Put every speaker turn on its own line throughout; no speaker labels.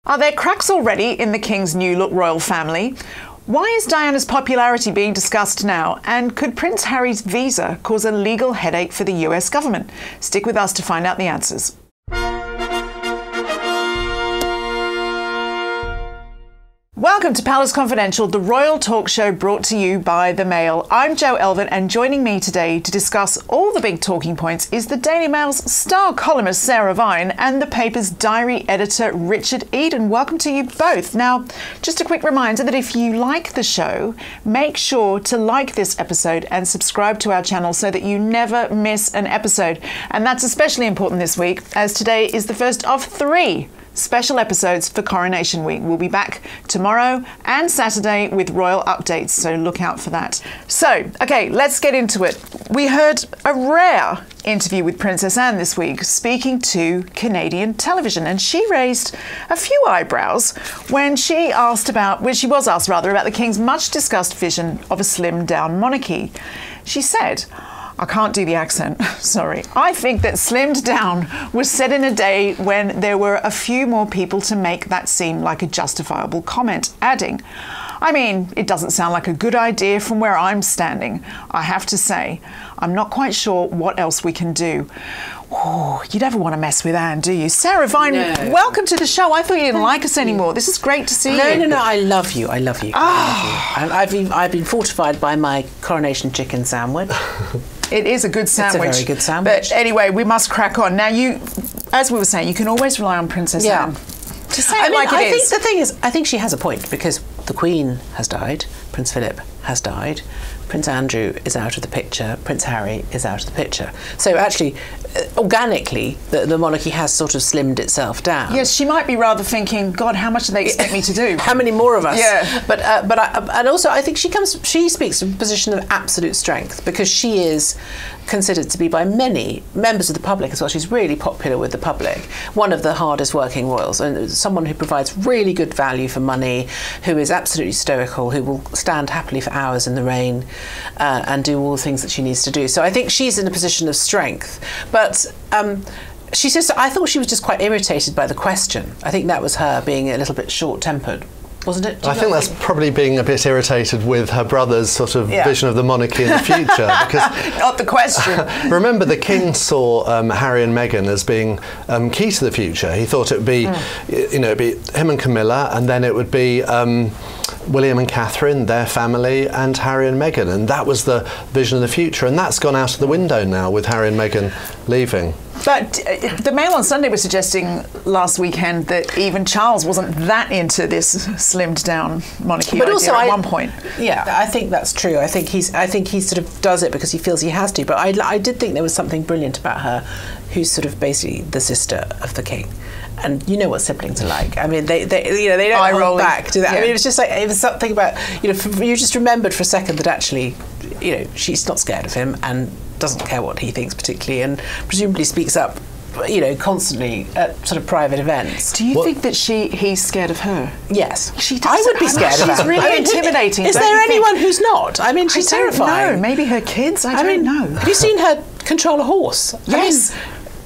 Are there cracks already in the King's new look royal family? Why is Diana's popularity being discussed now? And could Prince Harry's visa cause a legal headache for the US government? Stick with us to find out the answers. Welcome to Palace Confidential, the royal talk show brought to you by The Mail. I'm Jo Elvin, and joining me today to discuss all the big talking points is the Daily Mail's star columnist Sarah Vine and the paper's diary editor Richard Eden. Welcome to you both. Now, just a quick reminder that if you like the show, make sure to like this episode and subscribe to our channel so that you never miss an episode. And that's especially important this week, as today is the first of 3 special episodes for Coronation Week. We'll be back tomorrow and Saturday with royal updates, so look out for that. So, okay, let's get into it. We heard a rare interview with Princess Anne this week, speaking to Canadian television, and she raised a few eyebrows when she was asked about the King's much discussed vision of a slimmed down monarchy. She said, I can't do the accent, sorry. I think that slimmed down was said in a day when there were a few more people to make that seem like a justifiable comment, adding, I mean, it doesn't sound like a good idea from where I'm standing. I have to say, I'm not quite sure what else we can do. Oh, you never want to mess with Anne, do you? Sarah Vine, no. Welcome to the show. I thought you didn't like us anymore. This is great to see you.
No, I love you. I love you. Oh. I love you. I've been fortified by my coronation chicken sandwich.
It is a good sandwich.
It's a very good sandwich.
But anyway, we must crack on. Now, as we were saying, you can always rely on Princess Anne. To say it like it is.
I think the thing is, I think she has a point, because the Queen has died, Prince Philip has died, Prince Andrew is out of the picture, Prince Harry is out of the picture. So actually, organically, the monarchy has sort of slimmed itself down.
Yes, she might be rather thinking, God, how much do they expect me to do?
How many more of us?
Yeah.
And also, I think she speaks from a position of absolute strength, because she is considered to be by many members of the public as well. She's really popular with the public. One of the hardest working royals, and someone who provides really good value for money, who is absolutely stoical, who will stand happily for hours in the rain and do all the things that she needs to do. So I think she's in a position of strength. But she says, I thought she was just quite irritated by the question. I think that was her being a little bit short-tempered. Wasn't it?
I think that's probably being a bit irritated with her brother's sort of vision of the monarchy in the future. Because
not the question.
Remember, the King saw Harry and Meghan as being key to the future. He thought it would be, it'd be him and Camilla, and then it would be William and Catherine, their family, and Harry and Meghan, and that was the vision of the future. And that's gone out of the window now with Harry and Meghan leaving.
But the Mail on Sunday was suggesting last weekend that even Charles wasn't that into this slimmed down monarchy idea at one point.
Yeah, I think that's true. I think he sort of does it because he feels he has to. But I did think there was something brilliant about her, who's sort of basically the sister of the King. And you know what siblings are like. I mean, they don't hold back, do they? Yeah. I mean, it was just like, it was something about, you just remembered for a second that actually, she's not scared of him and doesn't care what he thinks particularly, and presumably speaks up, constantly at sort of private events.
Do you think that he's scared of her?
Yes.
She does.
I would be scared of her.
She's really intimidating.
Is there anyone who's not? I mean, she's terrifying.
No, maybe her kids. I don't know.
Have you seen her control a horse?
Yes.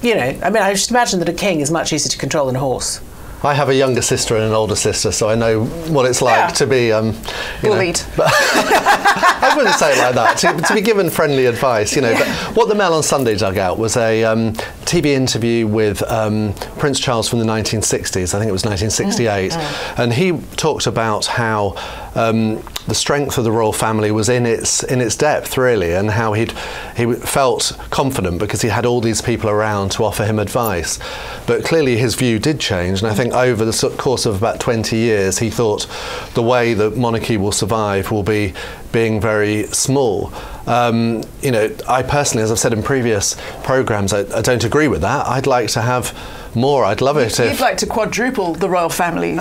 I should imagine that a king is much easier to control than a horse.
I have a younger sister and an older sister, so I know what it's like to be
bullied.
I wouldn't say it like that. To be given friendly advice, But what the Mail on Sunday dug out was a TV interview with Prince Charles from the 1960s. I think it was 1968, and he talked about how the strength of the royal family was in its depth, really, and how he felt confident because he had all these people around to offer him advice. But clearly his view did change, and I think over the course of about 20 years he thought the way that monarchy will survive will be being very small. I personally, as I've said in previous programmes, I don't agree with that. I'd like to have more. I'd love it if...
You'd like to quadruple the royal family in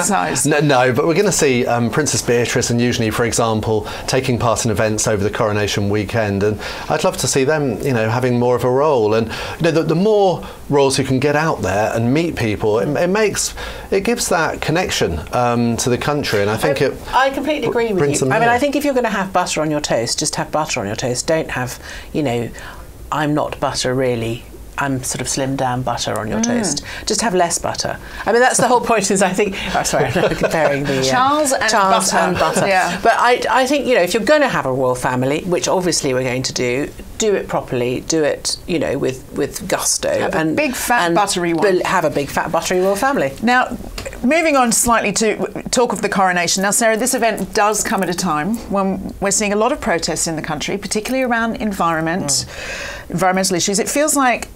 size.
No, but we're going to see Princess Beatrice and Eugenie, for example, taking part in events over the coronation weekend, and I'd love to see them, having more of a role. And the more royals who can get out there and meet people, it gives that connection to the country, and I think
I completely agree with you. I think if you're going to have butter on your toast, just have butter on your toast. Don't have, I'm not butter really. I'm sort of slimmed down butter on your toast. Just have less butter. I mean, that's the whole point. Is I think. Oh, sorry, I'm comparing the
Charles and butter.
Yeah. But I think, you know, if you're going to have a royal family, which obviously we're going to do it properly. Do it, you know, with gusto.
Have a big fat buttery one.
Have a big fat buttery royal family.
Now, moving on slightly to talk of the coronation. Now, Sarah, this event does come at a time when we're seeing a lot of protests in the country, particularly around environmental issues. It feels like,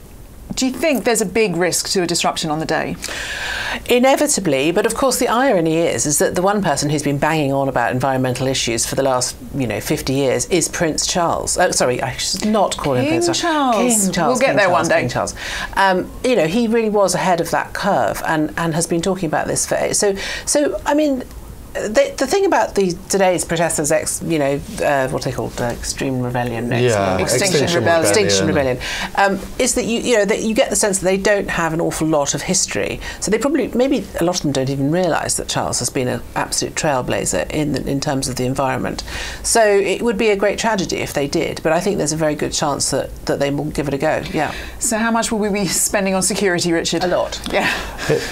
do you think there's a big risk to a disruption on the day?
Inevitably, but of course the irony is that the one person who's been banging on about environmental issues for the last, 50 years is Prince Charles. Sorry, I should not call him Prince Charles. King Charles.
We'll get there one day.
King Charles. He really was ahead of that curve and has been talking about this for. So I mean. The thing about today's protesters, what are they called? Extreme rebellion.
Extinction
Rebellion. Is that you get the sense that they don't have an awful lot of history. So they maybe a lot of them don't even realise that Charles has been an absolute trailblazer in terms of the environment. So it would be a great tragedy if they did. But I think there's a very good chance that they will give it a go. Yeah.
So how much will we be spending on security, Richard?
A lot.
Yeah.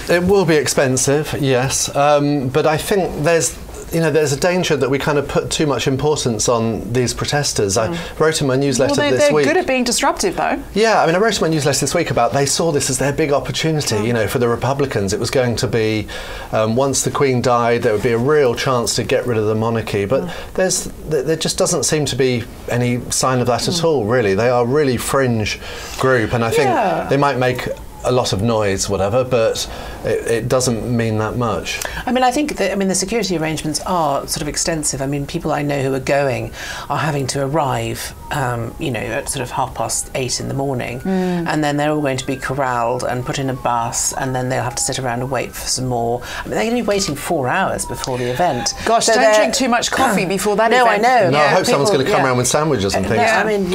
It will be expensive, yes. But I think there's a danger that we kind of put too much importance on these protesters. I wrote in my newsletter this week.
They're good at being disruptive, though.
Yeah, I mean, I wrote in my newsletter this week about they saw this as their big opportunity. For the Republicans, it was going to be once the Queen died, there would be a real chance to get rid of the monarchy. But there just doesn't seem to be any sign of that at all. Really, they are a really fringe group, and I think they might make a lot of noise, whatever, but it doesn't mean that much.
I mean, I think the security arrangements are sort of extensive. I mean, people I know who are going are having to arrive, at sort of 8:30 in the morning, and then they're all going to be corralled and put in a bus, and then they'll have to sit around and wait for some more. I mean, they're going to be waiting 4 hours before the event.
Gosh, so don't drink too much coffee before that event.
No, I know.
No, I hope someone's going to come around with sandwiches and things.
I mean,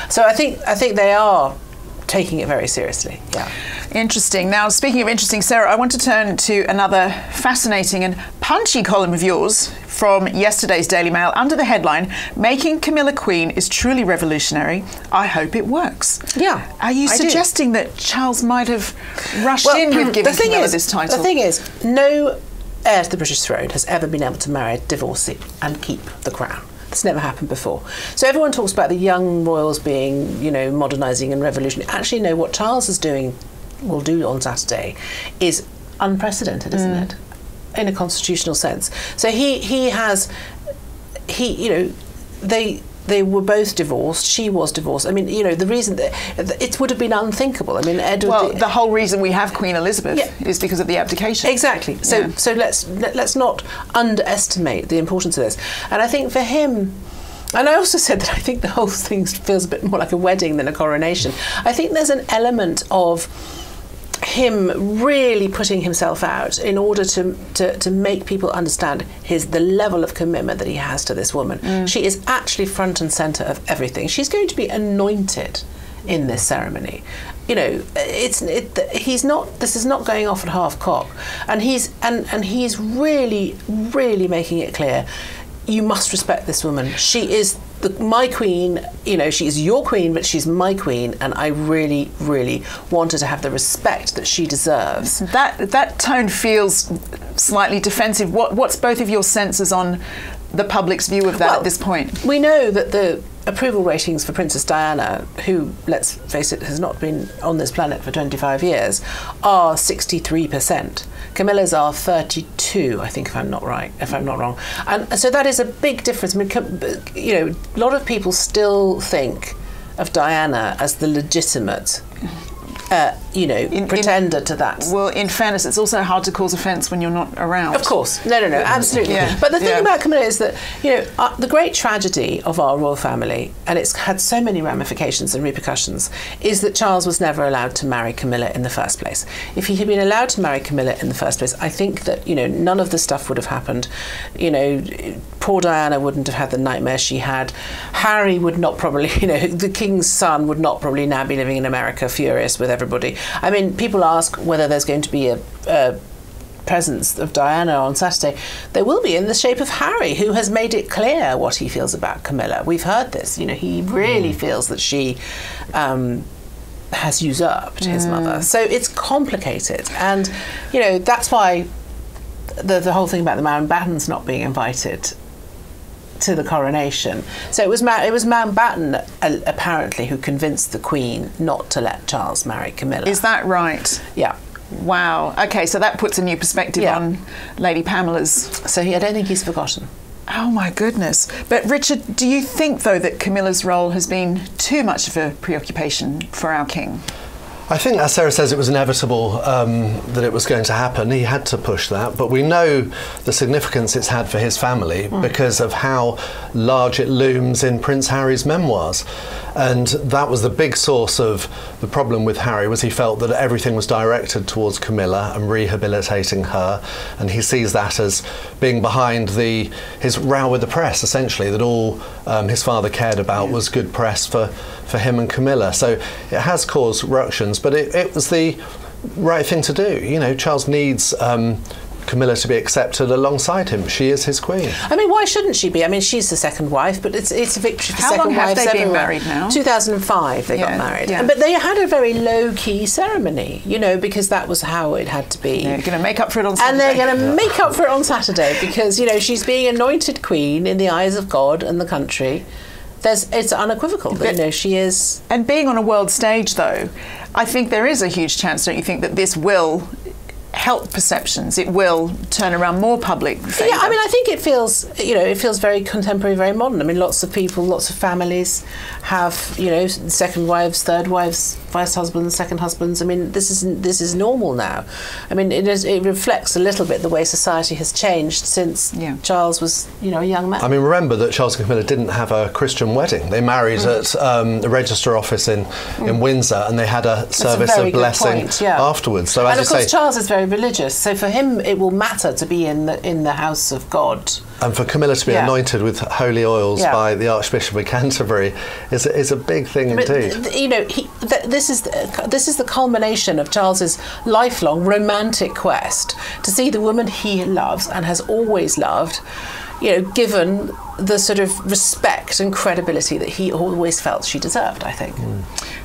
so I think they are taking it very seriously. Yeah.
Interesting. Now, speaking of interesting, Sarah, I want to turn to another fascinating and punchy column of yours from yesterday's Daily Mail under the headline, "Making Camilla Queen is truly revolutionary. I hope it works."
Yeah.
Are you suggesting that Charles might have rushed in with giving Camilla this title?
The thing is, no heir to the British throne has ever been able to marry a divorcee and keep the crown. That's never happened before. So everyone talks about the young royals being, modernising and revolutionary. Actually, no, what Charles will do on Saturday is unprecedented, isn't it? In a constitutional sense. So they were both divorced. She was divorced. I mean, the reason that it would have been unthinkable. I mean, Edward.
Well, the whole reason we have Queen Elizabeth is because of the abdication.
Exactly. So let's not underestimate the importance of this. And I think for him, and I also said that I think the whole thing feels a bit more like a wedding than a coronation. I think there's an element of him really putting himself out in order to make people understand the level of commitment that he has to this woman. She is actually front and centre of everything. She's going to be anointed in this ceremony. He's not. This is not going off at half cock, and he's really, really making it clear. You must respect this woman. She is my queen. She is your queen, but she's my queen, and I really, really want her to have the respect that she deserves.
That tone feels slightly defensive. What's both of your senses on the public's view of that at this point?
We know that the approval ratings for Princess Diana, who, let's face it, has not been on this planet for 25 years, are 63%. Camilla's are 32, I think, if I'm not wrong. And so that is a big difference. I mean, a lot of people still think of Diana as the legitimate pretender to that.
Well, in fairness, it's also hard to cause offence when you're not around.
Of course. No, absolutely. Yeah. But the thing about Camilla is that, the great tragedy of our royal family, and it's had so many ramifications and repercussions, is that Charles was never allowed to marry Camilla in the first place. If he had been allowed to marry Camilla in the first place, I think that, none of this stuff would have happened. Poor Diana wouldn't have had the nightmare she had. Harry would not probably, the king's son would not probably now be living in America furious with everybody. I mean, people ask whether there's going to be a presence of Diana on Saturday, they will be in the shape of Harry, who has made it clear what he feels about Camilla. We've heard this. You know, he really feels that she has usurped his mother. So it's complicated, and you know that's why the whole thing about the Mountbattens not being invited to the coronation. So it was Mountbatten apparently who convinced the Queen not to let Charles marry Camilla.
Is that right?
Yeah.
Wow. Okay, so that puts a new perspective on Lady Pamela's.
So I don't think he's forgotten.
Oh my goodness. But Richard, do you think though that Camilla's role has been too much of a preoccupation for our king?
I think, as Sarah says, it was inevitable that it was going to happen. He had to push that, but we know the significance it's had for his family because of how large it looms in Prince Harry's memoirs. And that was the big source of the problem with Harry, was he felt that everything was directed towards Camilla and rehabilitating her, and he sees that as being behind his row with the press, essentially, that all his father cared about was good press for him and Camilla. So it has caused ructions, but it was the right thing to do. You know, Charles needs Camilla to be accepted alongside him. She is his queen.
I mean, why shouldn't she be? I mean, she's the second wife, but it's a victory for
How
second
long have
wives.
they been married now?
2005 they got married.
Yeah.
But they had a very low-key ceremony, you know, because that was how it had to be.
They're going to make up for it on Saturday.
And they're going to make up for it on Saturday because, you know, she's being anointed queen in the eyes of God and the country. It's unequivocal that, you know, she is.
And being on a world stage, though, I think there is a huge chance, don't you think, that this will help perceptions? It will turn around more public favour.
Yeah, I mean, I think it feels, you know, it feels very contemporary, very modern. I mean, lots of people, lots of families have, you know, second wives, third wives, first husbands, second husbands. I mean, this is normal now. I mean, it reflects a little bit the way society has changed since Charles was, you know, a young man.
I mean, remember that Charles and Camilla didn't have a Christian wedding. They married at the register office in Windsor, and they had a service of blessing afterwards. So, as
and of course,
say,
Charles is very religious, so for him it will matter to be in the house of God.
And for Camilla to be anointed with holy oils by the Archbishop of Canterbury is a big thing indeed.
You know, this is the culmination of Charles's lifelong romantic quest to see the woman he loves and has always loved, you know, given the sort of respect and credibility that he always felt she deserved, I think.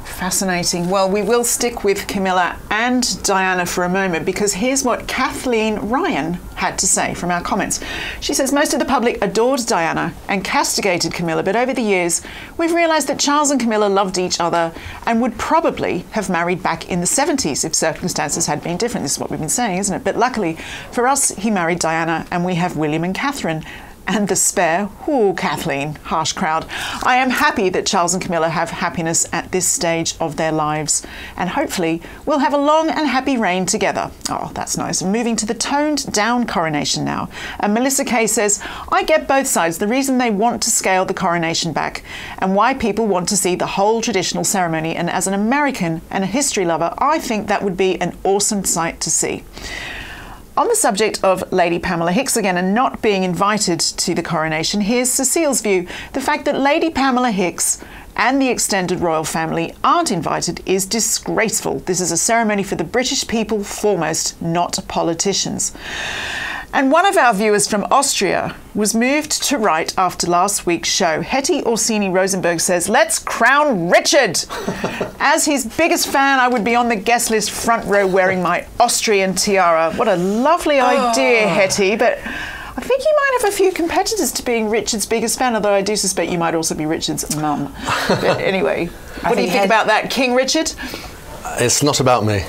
Fascinating. Well, we will stick with Camilla and Diana for a moment, because here's what Kathleen Ryan had to say from our comments. She says, most of the public adored Diana and castigated Camilla, but over the years we've realised that Charles and Camilla loved each other and would probably have married back in the 70s if circumstances had been different. This is what we've been saying, isn't it? But luckily for us, he married Diana and we have William and Catherine. And the spare, Kathleen, harsh crowd. I am happy that Charles and Camilla have happiness at this stage of their lives, and hopefully we'll have a long and happy reign together. Oh, that's nice. Moving to the toned down coronation now. And Melissa Kay says, I get both sides, the reason they want to scale the coronation back and why people want to see the whole traditional ceremony. And as an American and a history lover, I think that would be an awesome sight to see. On the subject of Lady Pamela Hicks again and not being invited to the coronation, here's Cecile's view. The fact that Lady Pamela Hicks and the extended royal family aren't invited is disgraceful. This is a ceremony for the British people foremost, not politicians. And one of our viewers from Austria was moved to write after last week's show. Hetty Orsini Rosenberg says, let's crown Richard. As his biggest fan, I would be on the guest list front row wearing my Austrian tiara. What a lovely idea, Hetty. But I think you might have a few competitors to being Richard's biggest fan, although I do suspect you might also be Richard's mum. But anyway, what do you think about that, King Richard?
It's not about me.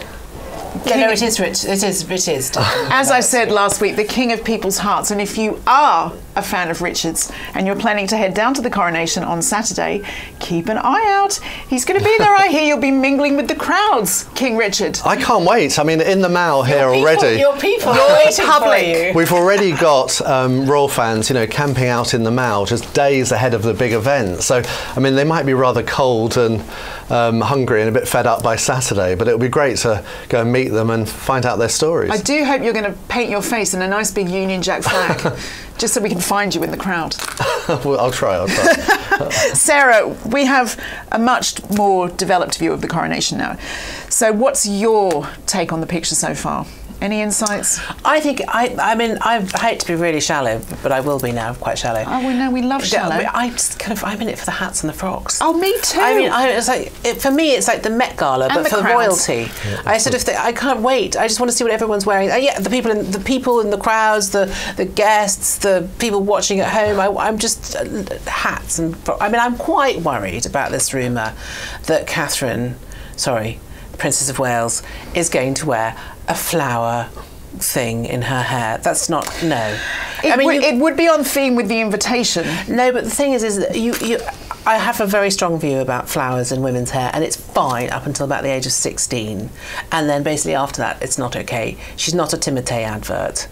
Yeah, no, it is rich. It is.
As I said last week, the king of people's hearts. And if you are a fan of Richard's and you're planning to head down to the coronation on Saturday, keep an eye out. He's going to be there. I hear you'll be mingling with the crowds, King Richard.
I can't wait. I mean, in the Mall here already.
Your people are waiting for you.
We've already got royal fans, you know, camping out in the Mall just days ahead of the big event. So, I mean, they might be rather cold and hungry and a bit fed up by Saturday, but it'll be great to go and meet them and find out their stories.
I do hope you're going to paint your face in a nice big Union Jack flag, just so we can find you in the crowd.
Well, I'll try.
Sarah, we have a much more developed view of the coronation now. So what's your take on the picture so far? Any insights?
I think, I mean, I hate to be really shallow, but I will be now, quite shallow.
Oh, we know, we love shallow.
I just kind of, I'm in it for the hats and the frocks.
Oh, me too.
I mean, it's like, for me, it's like the Met Gala,
And
but for
crowds.
royalty. Yeah. I sort of think, I can't wait. I just want to see what everyone's wearing. Yeah, the people in the crowds, the guests, the people watching at home. I'm just hats and. I mean, I'm quite worried about this rumour that Princess of Wales, is going to wear a flower thing in her hair. That's not, no.
It would be on theme with the invitation.
No, but the thing is that I have a very strong view about flowers in women's hair, and it's fine up until about the age of 16. And then basically after that, it's not okay. She's not a Timotei advert.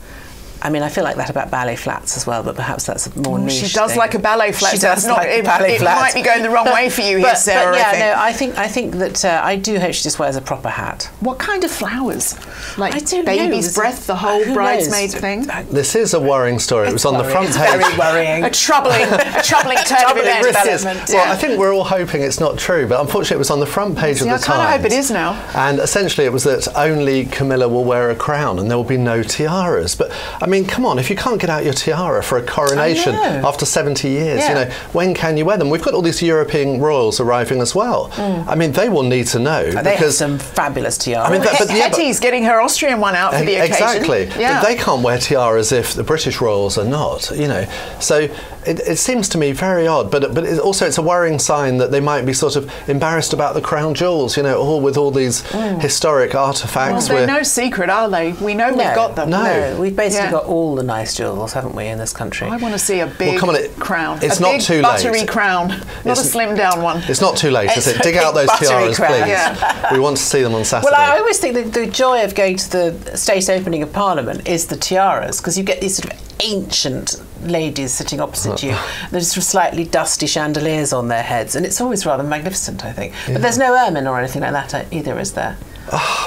I mean, I feel like that about ballet flats as well, but perhaps that's a more niche
She does
thing.
like a ballet flat.
She does like a ballet flat.
It might be going the wrong way for you here, Sarah.
But yeah, I think that I do hope she just wears a proper hat.
What kind of flowers? Like
I don't
baby's
know.
breath, the whole
Who
bridesmaid
knows?
thing?
This is a worrying story. It was on the front
It's
page.
very worrying.
A troubling turn of events.
development.
Well, I think we're all hoping it's not true, but unfortunately it was on the front page of the Times.
I kind of hope it is now.
And essentially it was that only Camilla will wear a crown and there will be no tiaras. But, I mean, come on, if you can't get out your tiara for a coronation after 70 years,
Yeah.
you know, when can you wear them? We've got all these European royals arriving as well. I mean, they will need to know.
They have some fabulous tiaras.
I mean,
Hetty's getting her Austrian one out for the occasion.
Exactly.
Yeah.
They can't wear tiaras if the British royals are not, you know. So it seems to me very odd, but it's a worrying sign that they might be sort of embarrassed about the crown jewels, you know, all with all these historic artefacts.
Well, they're no secret, are they? We know we've got them.
No.
We've basically got all the nice jewels, haven't we, in this country?
I want to see a big crown.
It's
a
not
big
too late.
buttery crown, not a slimmed down one.
It's not too late, is it? Dig out those
buttery
tiaras,
crown.
please.
Yeah.
We want to see them on Saturday.
Well, I always think that the joy of going to the state opening of Parliament is the tiaras, because you get these sort of ancient ladies sitting opposite you. There's sort of slightly dusty chandeliers on their heads, and it's always rather magnificent, I think. But there's no ermine or anything like that either, is there?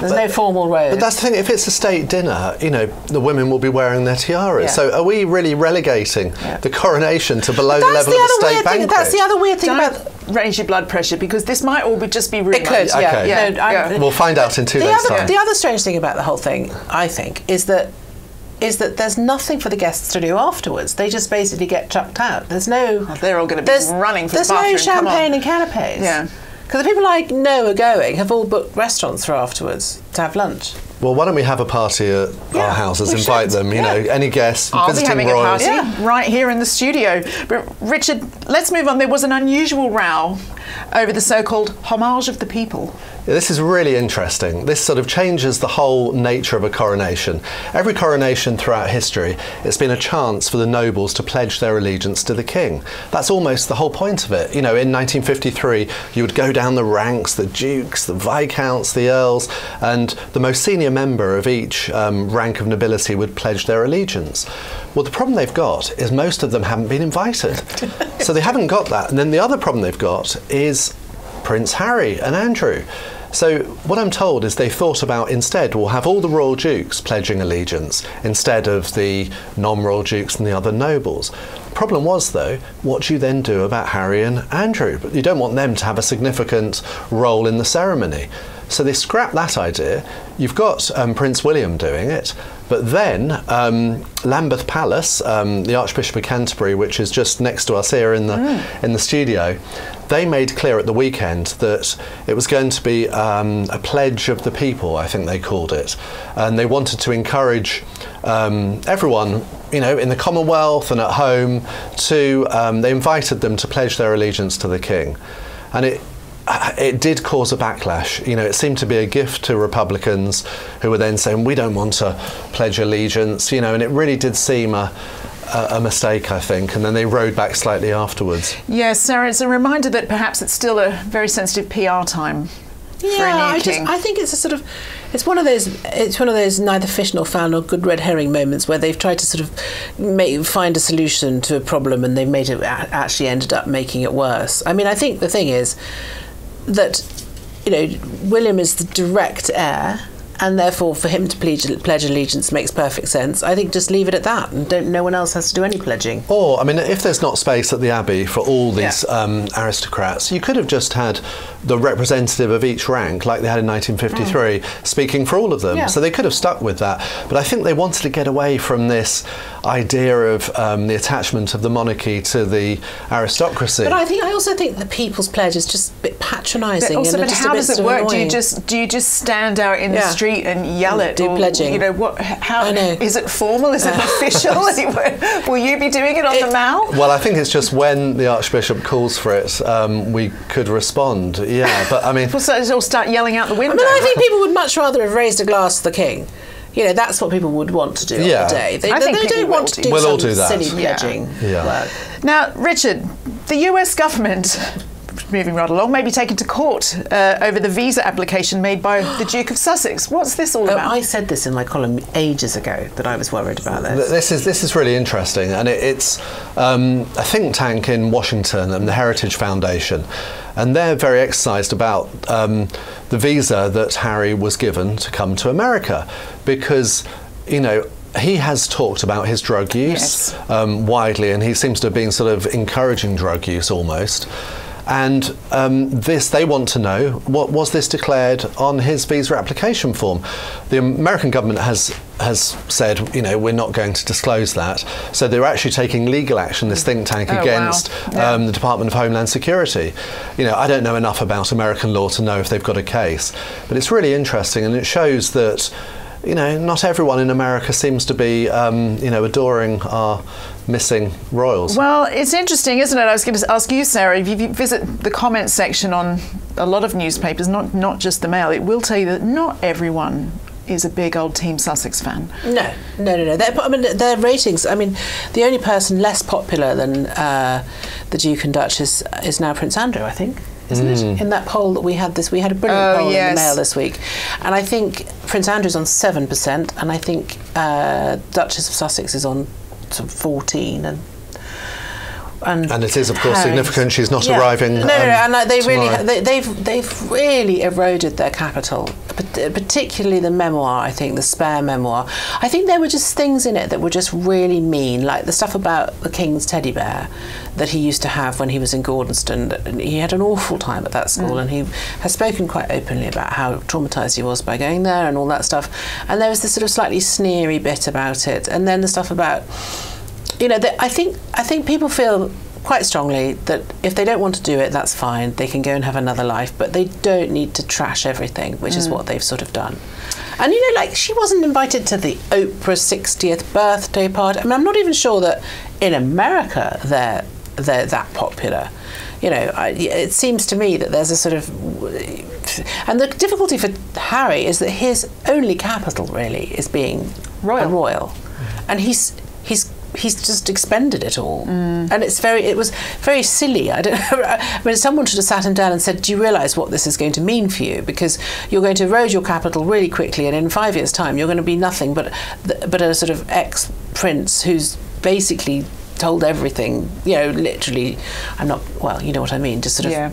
There's no formal robe.
But that's the thing, if it's a state dinner, you know, the women will be wearing their tiaras.
Yeah.
So are we really relegating the coronation to below the level of the state banquet?
That's the other weird thing
Don't raise your blood pressure, because this might all be just be rumour.
It could, yeah.
Okay.
No,
We'll find out in 2 days' time.
The other strange thing about the whole thing, I think, is that there's nothing for the guests to do afterwards. They just basically get chucked out. There's no...
They're all going to be running for the bathroom.
There's no champagne and canapes.
Yeah.
Because the people I know are going have all booked restaurants for afterwards to have lunch.
Well, why don't we have a party at our houses, invite them, you know, any guests,
I'll
visiting
be having
royals.
a party right here in the studio. But Richard, let's move on. There was an unusual row over the so-called homage of the people.
Yeah, this is really interesting. This sort of changes the whole nature of a coronation. Every coronation throughout history, it's been a chance for the nobles to pledge their allegiance to the king. That's almost the whole point of it. You know, in 1953, you would go down the ranks, the dukes, the viscounts, the earls, and the most senior member of each rank of nobility would pledge their allegiance. Well, the problem they've got is most of them haven't been invited. So they haven't got that. And then the other problem they've got is Prince Harry and Andrew. So what I'm told is they thought about instead we'll have all the royal dukes pledging allegiance instead of the non-royal dukes and the other nobles. Problem was though, what do you then do about Harry and Andrew? But you don't want them to have a significant role in the ceremony. So they scrapped that idea. You've got Prince William doing it, but then Lambeth Palace, the Archbishop of Canterbury, which is just next to us here in the studio, they made clear at the weekend that it was going to be a pledge of the people, I think they called it, and they wanted to encourage everyone, you know, in the Commonwealth and at home to. They invited them to pledge their allegiance to the king, and it did cause a backlash. You know, it seemed to be a gift to Republicans who were then saying, we don't want to pledge allegiance, you know, and it really did seem a mistake, I think, and then they rode back slightly afterwards.
Yes, Sarah, it's a reminder that perhaps it's still a very sensitive PR time for a new king.
I think it's a sort of, it's one of those neither fish nor fowl nor good red herring moments where they've tried to sort of find a solution to a problem and they've made it actually ended up making it worse. I mean, I think the thing is that, you know, William is the direct heir and therefore for him to pledge allegiance makes perfect sense. I think just leave it at that, and no one else has to do any pledging.
Or, I mean, if there's not space at the Abbey for all these aristocrats, you could have just had the representative of each rank, like they had in 1953, speaking for all of them.
Yeah.
So they could have stuck with that. But I think they wanted to get away from this idea of the attachment of the monarchy to the aristocracy.
But I also think the People's Pledge is just a bit patronising.
But how does it work? Do you just stand out in the street and yell it?
Do pledging.
You know, how is it formal? Is it official? Will you be doing it on the Mall?
Well, I think it's just when the Archbishop calls for it, we could respond. Yeah, but I mean,
we'll start yelling out the window.
I think people would much rather have raised a glass to the King. You know, that's what people would want to do on the day. They don't want to do some silly pledging work.
Now, Richard, the US government, moving right along, may be taken to court over the visa application made by the Duke of Sussex. What's this all about?
I said this in my column ages ago, that I was worried about this.
This is really interesting, and it's a think tank in Washington and the Heritage Foundation, and they're very exercised about the visa that Harry was given to come to America, because, you know, he has talked about his drug use widely, and he seems to have been sort of encouraging drug use almost. And they want to know, what was this declared on his visa application form? The American government has said, you know, we're not going to disclose that. So they're actually taking legal action, this think tank, against the Department of Homeland Security. You know, I don't know enough about American law to know if they've got a case, but it's really interesting, and it shows that, you know, not everyone in America seems to be, you know, adoring our missing royals.
Well, it's interesting, isn't it? I was going to ask you, Sarah, if you visit the comments section on a lot of newspapers, not just the Mail, it will tell you that not everyone is a big old Team Sussex fan. No.
Their ratings, I mean, the only person less popular than the Duke and Duchess is now Prince Andrew, I think. Isn't it? In that poll that we had we had a brilliant poll in the Mail this week, and I think Prince Andrew's on 7%, and I think Duchess of Sussex is on sort of 14%, and it
is, of course, significant. She's not arriving.
And they've really eroded their capital, particularly the memoir. I think the spare memoir. I think there were just things in it that were just really mean, like the stuff about the King's teddy bear that he used to have when he was in Gordonston. He had an awful time at that school, and he has spoken quite openly about how traumatised he was by going there and all that stuff. And there was this sort of slightly sneery bit about it, and then the stuff about, you know, I think people feel quite strongly that if they don't want to do it, that's fine. They can go and have another life, but they don't need to trash everything, which is what they've sort of done. And, you know, like, she wasn't invited to the Oprah 60th birthday party. I mean, I'm not even sure that in America they're that popular. You know, it seems to me that there's a sort of... And the difficulty for Harry is that his only capital, really, is being royal. And he's just expended it all, and it was very silly. I don't know. I mean, someone should have sat him down and said, "Do you realise what this is going to mean for you? Because you're going to erode your capital really quickly, and in 5 years' time, you're going to be nothing but a sort of ex-prince who's basically told everything. You know, literally. I'm not. Well, you know what I mean. Just sort of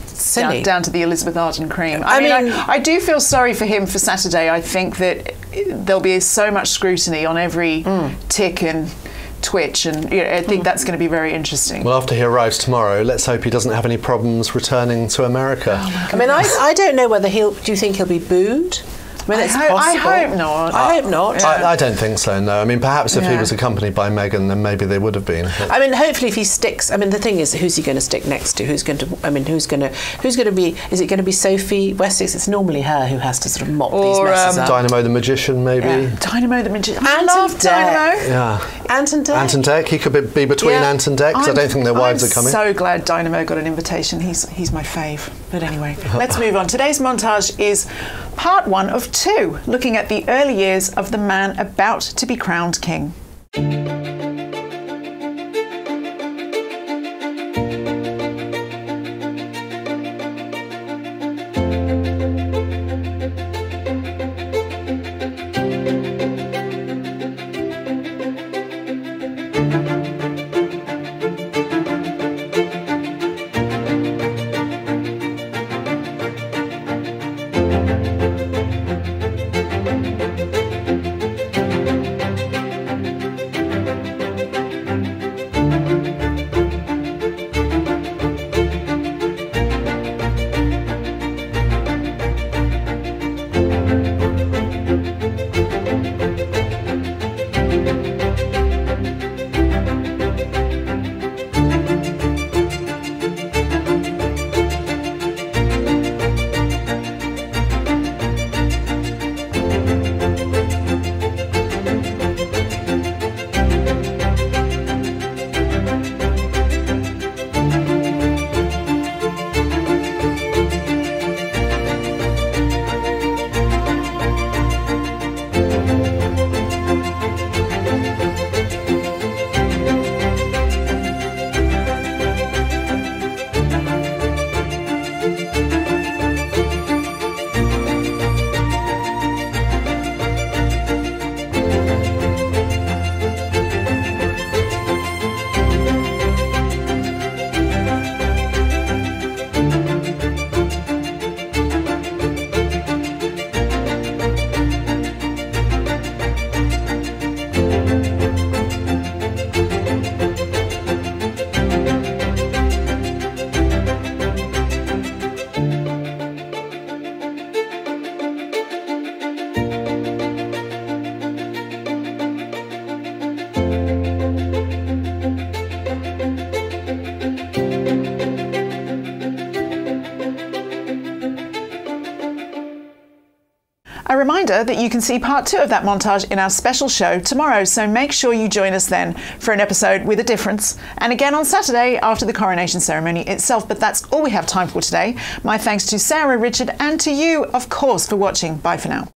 silly.
Down to the Elizabeth Arden cream. I mean, I do feel sorry for him for Saturday. I think that there'll be so much scrutiny on every tick and twitch, and you know, I think that's going to be very interesting.
Well, after he arrives tomorrow, let's hope he doesn't have any problems returning to America.
I mean, I don't know whether do you think he'll be booed? I mean, it's possible.
I hope not.
I hope not.
I don't think so, no. I mean, perhaps if he was accompanied by Meghan, then maybe they would have been.
I mean, hopefully if he sticks... I mean, the thing is, who's he going to stick next to? Who's going to be... Is it going to be Sophie Wessex? It's normally her who has to sort of mop these messes up.
Dynamo the Magician, maybe.
Yeah. Dynamo the Magician. I love Dynamo.
Yeah.
Ant and Dec.
Ant and Dec. He could be between Ant and Dec, because I don't think their wives are coming.
I'm so glad Dynamo got an invitation. He's my fave. But anyway, let's move on. Today's montage is part 1 of 2, looking at the early years of the man about to be crowned king. reminder that you can see part 2 of that montage in our special show tomorrow, so make sure you join us then for an episode with a difference, and again on Saturday after the coronation ceremony itself. But that's all we have time for today. My thanks to Sarah, Richard, and to you, of course, for watching. Bye for now.